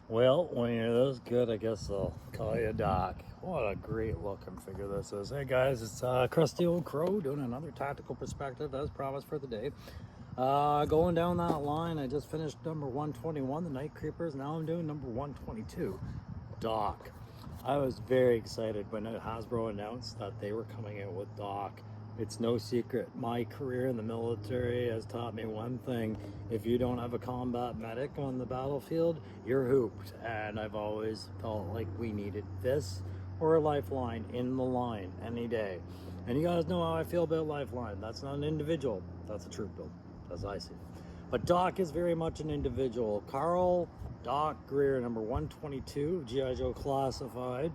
Well, when you're this good, I guess I'll call you Doc. What a great looking figure this is. Hey guys, it's Crusty Old Crow doing another tactical perspective as promised for the day. Going down that line, I just finished number 121, the Night Creepers. Now I'm doing number 122, Doc. I was very excited when Hasbro announced that they were coming out with Doc. It's no secret. My career in the military has taught me one thing. If you don't have a combat medic on the battlefield, you're hooped. And I've always felt like we needed this or a lifeline in the line any day. And you guys know how I feel about lifeline. That's not an individual. That's a troop build, as I see it. But Doc is very much an individual. Carl Doc Greer, number 122, G.I. Joe Classified.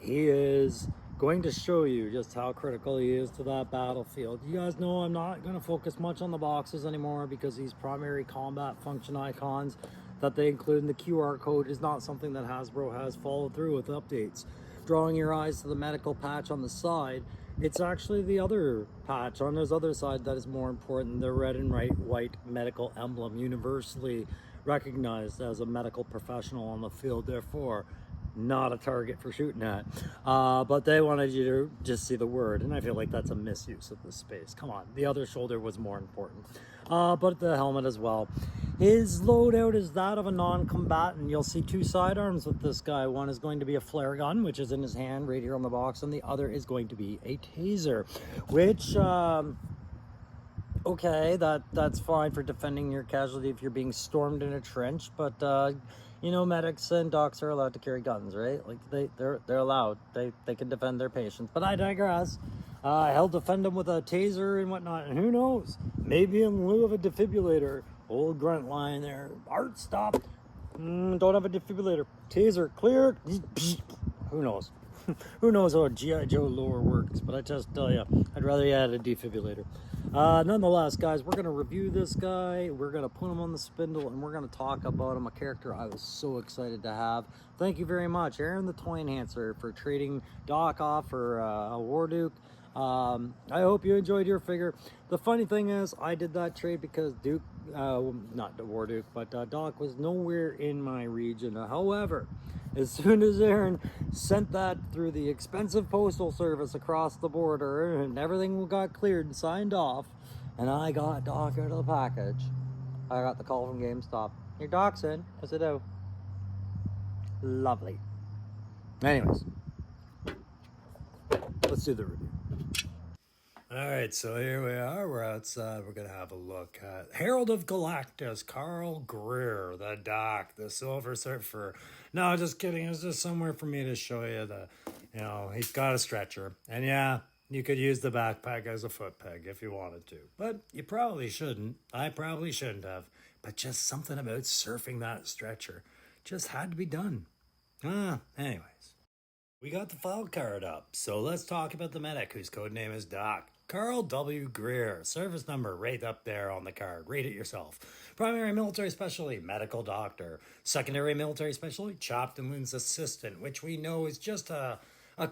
He is going to show you just how critical he is to that battlefield. You guys know I'm not going to focus much on the boxes anymore because these primary combat function icons that they include in the QR code is not something that Hasbro has followed through with updates. Drawing your eyes to the medical patch on the side, it's actually the other patch on this other side that is more important, the red and white medical emblem, universally recognized as a medical professional on the field, therefore not a target for shooting at. But they wanted you to just see the word, and I feel like that's a misuse of the space. Come on, the other shoulder was more important. But the helmet as well. His loadout is that of a non-combatant. You'll see two sidearms with this guy. One is going to be a flare gun, which is in his hand right here on the box, and the other is going to be a taser, which okay, that's fine for defending your casualty if you're being stormed in a trench, but you know, medics and docs are allowed to carry guns, right? Like they're allowed. They can defend their patients. But I digress. He'll defend them with a taser and whatnot, and who knows? Maybe in lieu of a defibrillator. Old grunt line there. Art, stop. Don't have a defibrillator. Taser, clear. Who knows? Who knows how a G.I. Joe lore works, but I just tell you, I'd rather you had a defibrillator. Nonetheless, guys, we're going to review this guy. We're going to put him on the spindle, and we're going to talk about him, a character I was so excited to have. Thank you very much, Aaron the Toy Enhancer, for trading Doc off for a Warduke. I hope you enjoyed your figure. The funny thing is, I did that trade because Duke, not the Warduke, but Doc was nowhere in my region. However, as soon as Aaron sent that through the expensive postal service across the border and everything got cleared and signed off, and I got Doc out of the package, I got the call from GameStop. Your Doc's in. I said, oh, lovely. Anyways, let's do the review. All right, so here we are. We're outside. We're going to have a look at Herald of Galactus, Carl Greer, the Doc, the Silver Surfer. No, just kidding. It was just somewhere for me to show you he's got a stretcher. And yeah, you could use the backpack as a foot peg if you wanted to. But you probably shouldn't. I probably shouldn't have. But just something about surfing that stretcher just had to be done. Anyways. We got the file card up, so let's talk about the medic whose code name is Doc. Carl W. Greer, service number right up there on the card. Read it yourself. Primary military specialty, medical doctor. Secondary military specialty, chopped and wounds assistant, which we know is just a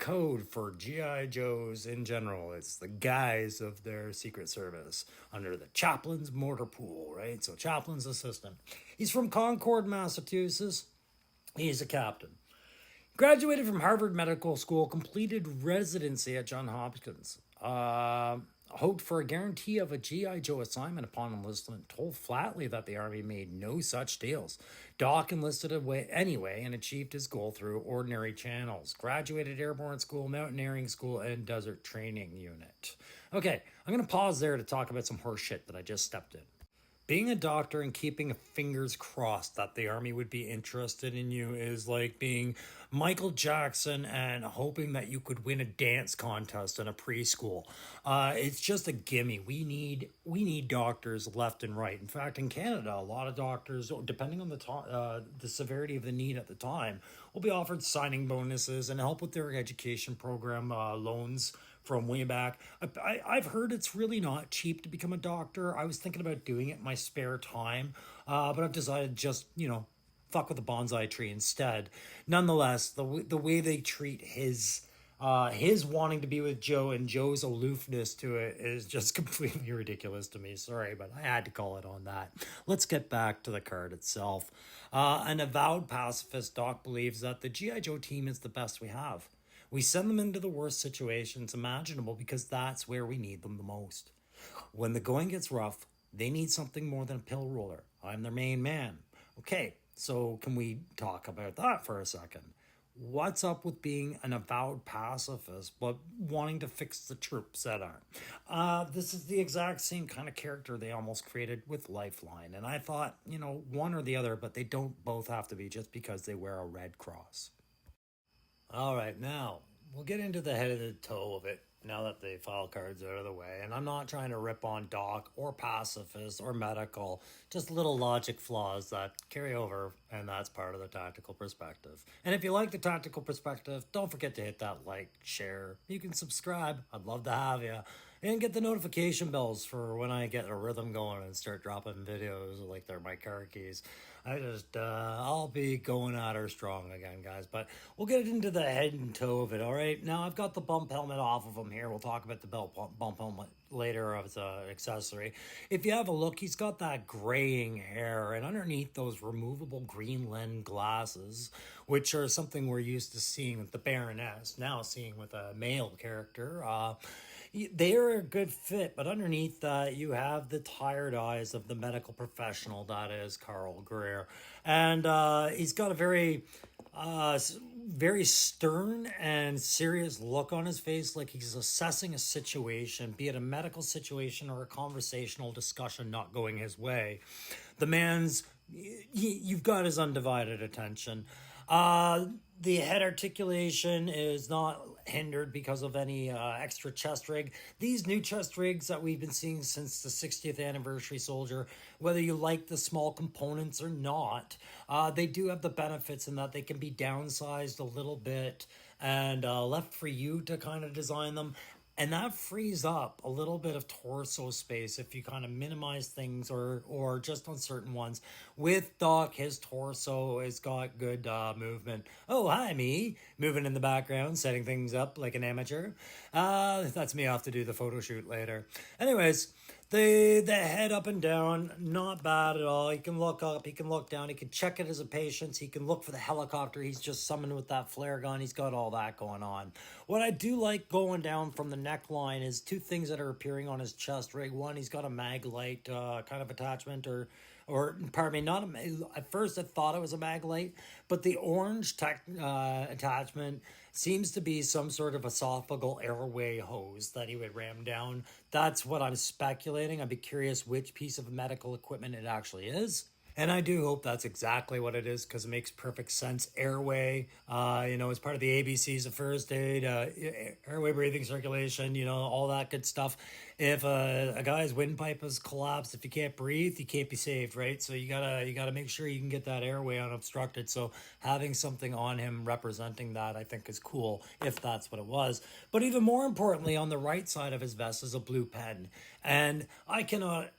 code for G.I. Joes in general. It's the guys of their secret service under the chaplain's mortar pool, right? So chaplain's assistant. He's from Concord, Massachusetts. He's a captain. Graduated from Harvard Medical School, completed residency at Johns Hopkins. Hoped for a guarantee of a G.I. Joe assignment upon enlistment, told flatly that the Army made no such deals. Doc enlisted anyway and achieved his goal through ordinary channels. Graduated Airborne School, Mountaineering School, and Desert Training Unit. Okay, I'm going to pause there to talk about some horse shit that I just stepped in. Being a doctor and keeping fingers crossed that the Army would be interested in you is like being Michael Jackson and hoping that you could win a dance contest in a preschool. It's just a gimme. We need doctors left and right. In fact, in Canada, a lot of doctors, depending on the severity of the need at the time, will be offered signing bonuses and help with their education program loans from way back. I've heard it's really not cheap to become a doctor. I was thinking about doing it in my spare time, but I've decided just, fuck with the bonsai tree instead. Nonetheless, the way they treat his His wanting to be with Joe and Joe's aloofness to it is just completely ridiculous to me. Sorry, but I had to call it on that. Let's get back to the card itself. An avowed pacifist, Doc believes that the G.I. Joe team is the best we have. We send them into the worst situations imaginable because that's where we need them the most. When the going gets rough, they need something more than a pill roller. I'm their main man. Okay, so can we talk about that for a second? What's up with being an avowed pacifist but wanting to fix the troops that aren't? This is the exact same kind of character they almost created with Lifeline. And I thought, one or the other, but they don't both have to be just because they wear a red cross. All right, now we'll get into the head of the toe of it now that the file card's out of the way. And I'm not trying to rip on Doc or pacifist or medical, just little logic flaws that carry over, and that's part of the tactical perspective. And if you like the tactical perspective, don't forget to hit that like, share. You can subscribe. I'd love to have you. And get the notification bells for when I get a rhythm going and start dropping videos like they're my car keys. I'll be going at her strong again, guys. But we'll get into the head and toe of it, all right? Now, I've got the bump helmet off of him here. We'll talk about the bump helmet later as an accessory. If you have a look, he's got that graying hair, and underneath those removable green lens glasses, which are something we're used to seeing with the Baroness, now seeing with a male character, they are a good fit, but underneath that, you have the tired eyes of the medical professional that is Carl Greer. And he's got a very stern and serious look on his face, like he's assessing a situation, be it a medical situation or a conversational discussion not going his way. The man's, you've got his undivided attention. The head articulation is not hindered because of any extra chest rig. These new chest rigs that we've been seeing since the 60th anniversary Soldier, whether you like the small components or not, they do have the benefits in that they can be downsized a little bit and left for you to kind of design them. And that frees up a little bit of torso space if you kind of minimize things or just on certain ones. With Doc, his torso has got good movement. Oh, hi, me. Moving in the background, setting things up like an amateur. That's me off to do the photo shoot later. Anyways, the head up and down, not bad at all. He can look up, he can look down, he can check it as a patient, he can look for the helicopter he's just summoned with that flare gun. He's got all that going on. What I do like going down from the neckline is two things that are appearing on his chest rig. One, he's got a mag light kind of attachment or pardon me, not at first I thought it was a mag light, but the orange attachment seems to be some sort of esophageal airway hose that he would ram down. That's what I'm speculating. I'd be curious which piece of medical equipment it actually is. And I do hope that's exactly what it is because it makes perfect sense. Airway, as part of the ABCs of first aid, airway, breathing, circulation, all that good stuff. If a guy's windpipe has collapsed, if you can't breathe, you can't be saved, right? So you gotta make sure you can get that airway unobstructed. So having something on him representing that, I think, is cool if that's what it was. But even more importantly, on the right side of his vest is a blue pen, and I cannot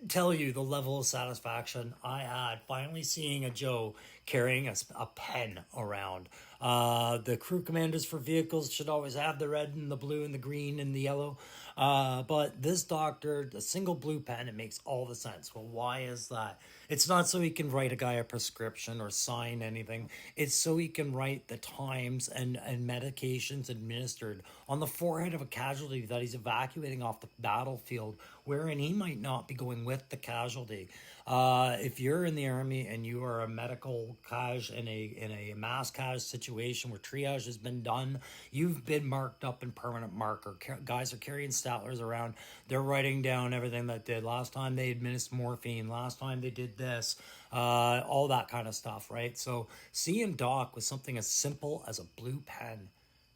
tell you the level of satisfaction I had finally seeing a Joe carrying a pen around. The crew commanders for vehicles should always have the red and the blue and the green and the yellow. But this doctor, the single blue pen, it makes all the sense. Well, why is that? It's not so he can write a guy a prescription or sign anything. It's so he can write the times and medications administered on the forehead of a casualty that he's evacuating off the battlefield, wherein he might not be going with the casualty. If you're in the army and you are a medical cash in a mass cash situation where triage has been done, you've been marked up in permanent marker. Guys are carrying Statlers around. They're writing down everything that did. Last time they administered morphine. Last time they did this. All that kind of stuff, right? So seeing Doc with something as simple as a blue pen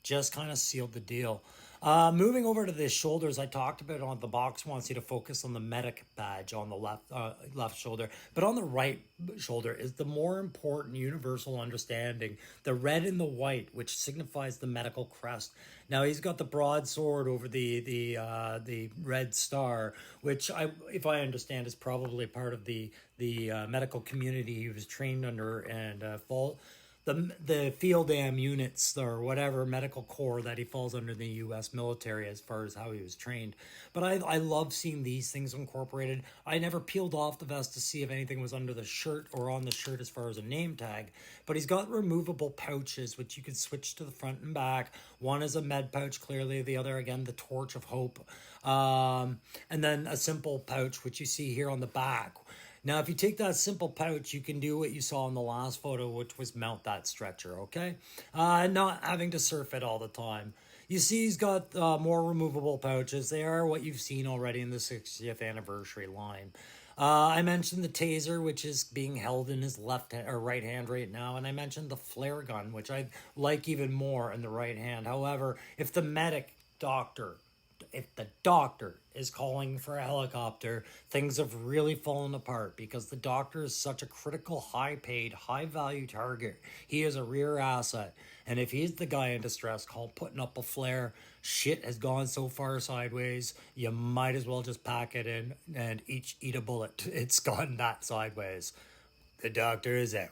just kind of sealed the deal. Moving over to the shoulders, I talked about on the box wants you to focus on the medic badge on the left shoulder, but on the right shoulder is the more important universal understanding, the red and the white, which signifies the medical crest. Now he's got the broadsword over the red star, which if I understand, is probably part of the medical community he was trained under and the field am units or whatever medical corps that he falls under the U.S. military as far as how he was trained. But I love seeing these things incorporated. I never peeled off the vest to see if anything was under the shirt or on the shirt as far as a name tag. But he's got removable pouches which you can switch to the front and back. One is a med pouch, clearly. The other, again, the torch of hope. And then a simple pouch which you see here on the back. Now, if you take that simple pouch, you can do what you saw in the last photo, which was mount that stretcher, okay? Not having to surf it all the time. You see he's got more removable pouches. They are what you've seen already in the 60th anniversary line. I mentioned the taser, which is being held in his left or right hand right now, and I mentioned the flare gun, which I like even more in the right hand. However, if the doctor is calling for a helicopter, things have really fallen apart because the doctor is such a critical, high-paid, high-value target. He is a rear asset, and if he's the guy in distress call putting up a flare, shit has gone so far sideways, you might as well just pack it in and eat a bullet. It's gone that sideways. The doctor is out.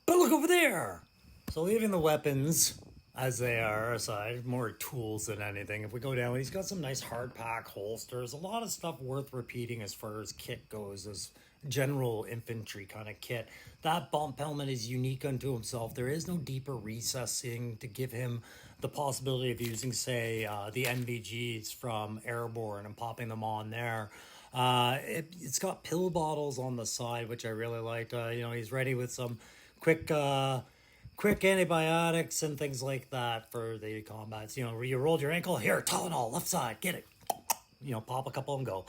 But look over there! So leaving the weapons as they are aside, more tools than anything. If we go down, he's got some nice hard pack holsters, a lot of stuff worth repeating as far as kit goes, as general infantry kind of kit. That bump helmet is unique unto himself. There is no deeper recessing to give him the possibility of using, say, the NVGs from Airborne and popping them on there. It's got pill bottles on the side, which I really liked. He's ready with some quick antibiotics and things like that for the combats. You rolled your ankle, here, Tylenol, left side, get it. Pop a couple and go.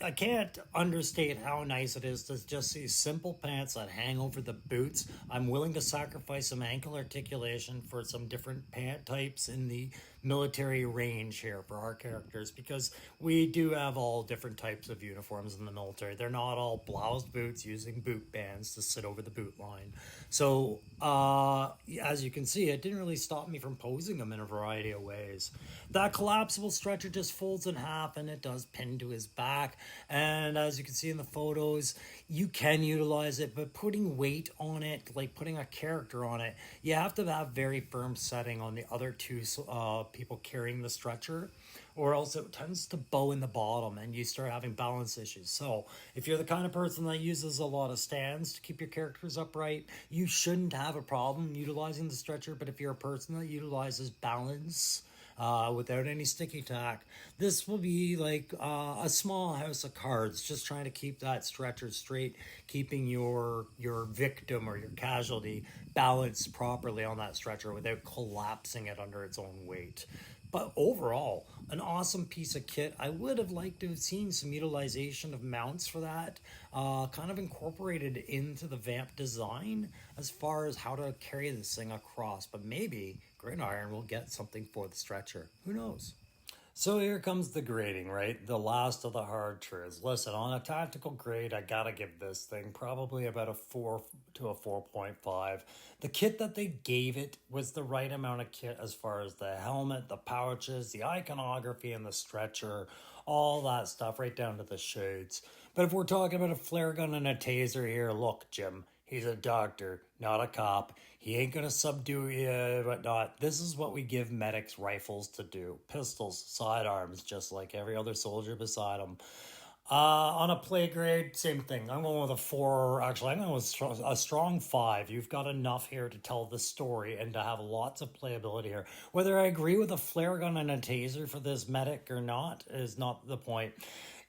I can't understate how nice it is to just see simple pants that hang over the boots. I'm willing to sacrifice some ankle articulation for some different pant types in the military range here for our characters, because we do have all different types of uniforms in the military. They're not all bloused boots using boot bands to sit over the boot line. So as you can see, it didn't really stop me from posing them in a variety of ways. That collapsible stretcher just folds in half and it does pin to his back. And as you can see in the photos, you can utilize it, but putting weight on it, like putting a character on it, you have to have very firm setting on the other two people carrying the stretcher, or else it tends to bow in the bottom and you start having balance issues. So if you're the kind of person that uses a lot of stands to keep your characters upright, you shouldn't have a problem utilizing the stretcher. But if you're a person that utilizes balance without any sticky tack, this will be like a small house of cards, just trying to keep that stretcher straight, keeping your victim or your casualty balanced properly on that stretcher without collapsing it under its own weight. But overall, an awesome piece of kit. I would have liked to have seen some utilization of mounts for that, kind of incorporated into the vamp design as far as how to carry this thing across. But maybe Gridiron will get something for the stretcher. Who knows? So here comes the grading, right? The last of the hard truths. Listen, on a tactical grade, I gotta give this thing probably about a 4 to a 4.5. The kit that they gave it was the right amount of kit as far as the helmet, the pouches, the iconography, and the stretcher, all that stuff, right down to the shades. But if we're talking about a flare gun and a taser here, look, Jim, he's a doctor, not a cop. He ain't gonna subdue you, whatnot. This is what we give medics rifles to do. Pistols, sidearms, just like every other soldier beside them. On a play grade, same thing. I'm going with a 4. Actually, I'm going with a strong 5. You've got enough here to tell the story and to have lots of playability here. Whether I agree with a flare gun and a taser for this medic or not is not the point.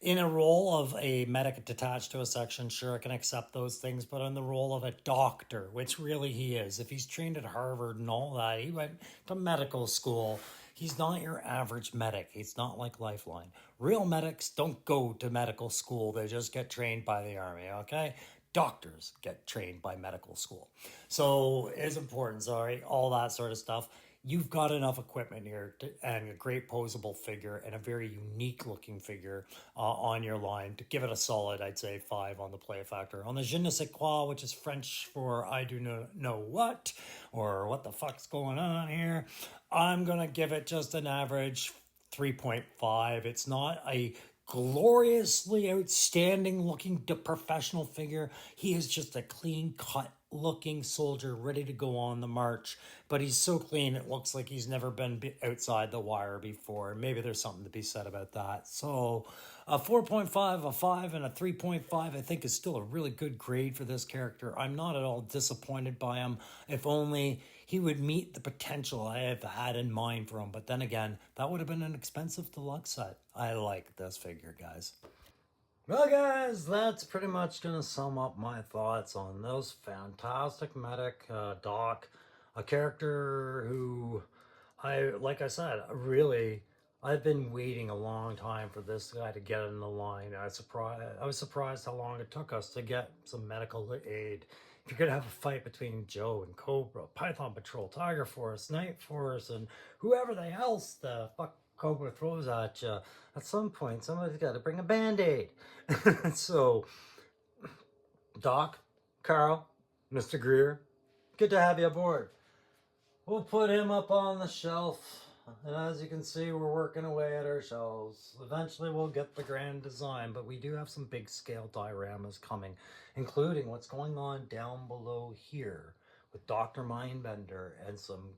In a role of a medic detached to a section, sure, I can accept those things, but in the role of a doctor, which really he is, if he's trained at Harvard and all that, he went to medical school. He's not your average medic. He's not like Lifeline. Real medics don't go to medical school. They just get trained by the Army, okay? Doctors get trained by medical school. So it's important, sorry, all that sort of stuff. You've got enough equipment here and a great posable figure and a very unique looking figure on your line to give it a solid, I'd say, 5 on the play factor. On the je ne sais quoi, which is French for I do not know what, or what the fuck's going on here, I'm going to give it just an average 3.5. It's not a gloriously outstanding looking professional figure. He is just a clean cut looking soldier ready to go on the march, but he's so clean it looks like he's never been outside the wire before. Maybe there's something to be said about that. So a 4.5, a 5, and a 3.5 I think is still a really good grade for this character. I'm not at all disappointed by him. If only he would meet the potential I have had in mind for him. But then again, that would have been an expensive deluxe set. I like this figure, guys. Well, guys, that's pretty much going to sum up my thoughts on this fantastic medic, Doc, a character who like I said, really, I've been waiting a long time for this guy to get in the line. I was surprised how long it took us to get some medical aid. If you're gonna have a fight between Joe and Cobra, Python Patrol, Tiger Force, Night Force, and whoever the else the fuck Cobra throws at you, at some point somebody's got to bring a band-aid. So, Doc, Carl, Mr. Greer, good to have you aboard. We'll put him up on the shelf. And as you can see, we're working away at our shelves. Eventually we'll get the grand design, but we do have some big scale dioramas coming, including what's going on down below here with Dr. Mindbender and some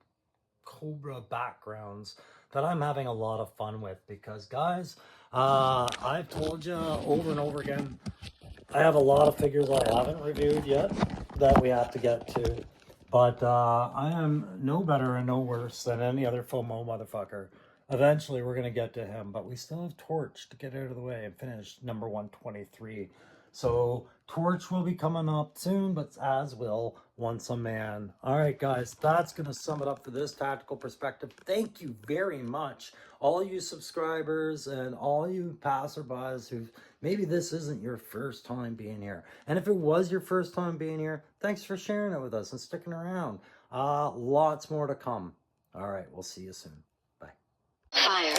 Cobra backgrounds that I'm having a lot of fun with because, guys, I've told you over and over again, I have a lot of figures I haven't reviewed yet that we have to get to. But I am no better and no worse than any other FOMO motherfucker. Eventually, we're going to get to him, but we still have Torch to get out of the way and finish number 123. So, Torch will be coming up soon, but as will Once a Man. All right, guys, that's going to sum it up for this tactical perspective. Thank you very much, all you subscribers and all you passerbys who maybe this isn't your first time being here. And if it was your first time being here, thanks for sharing it with us and sticking around. Lots more to come. All right, we'll see you soon. Bye. Fire.